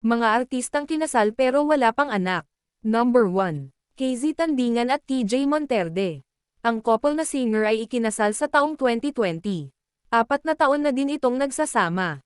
Mga artistang kinasal pero wala pang anak. Number 1. KZ Tandingan at TJ Monterde. Ang couple na singer ay ikinasal sa taong 2020. 4 na taon na din itong nagsasama.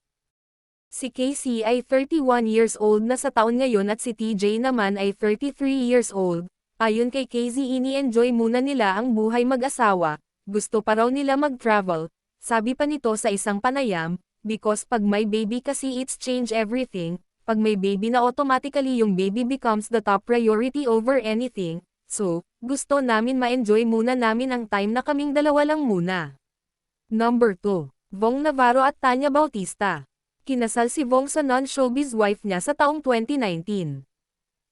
Si KC ay 31 years old na sa taon ngayon at si TJ naman ay 33 years old. Ayon kay KZ, ini-enjoy muna nila ang buhay mag-asawa, gusto pa raw nila mag-travel. Sabi pa nito sa isang panayam, because pag may baby kasi it's change everything. Pag may baby na automatically yung baby becomes the top priority over anything, so, gusto namin ma-enjoy muna namin ang time na kaming dalawa lang muna. Number 2. Vong Navarro at Tanya Bautista. Kinasal si Vong sa non-showbiz wife niya sa taong 2019.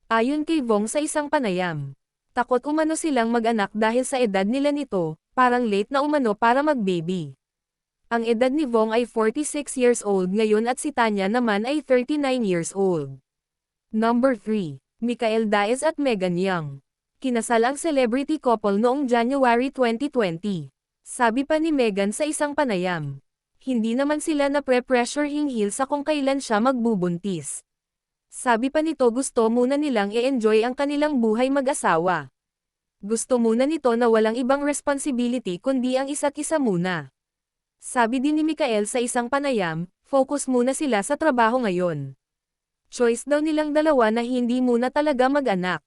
Ayon kay Vong sa isang panayam, takot umano silang mag-anak dahil sa edad nila nito, parang late na umano para mag-baby. Ang edad ni Vong ay 46 years old ngayon at si Tanya naman ay 39 years old. Number 3. Mikael Daez at Megan Young. Kinasal ang celebrity couple noong January 2020. Sabi pa ni Megan sa isang panayam, hindi naman sila na pre-pressure hinggil sa kung kailan siya magbubuntis. Sabi pa nito gusto muna nilang i-enjoy ang kanilang buhay mag-asawa. Gusto muna nito na walang ibang responsibility kundi ang isa't isa muna. Sabi din ni Mikael sa isang panayam, focus muna sila sa trabaho ngayon. Choice daw nilang dalawa na hindi muna talaga mag-anak.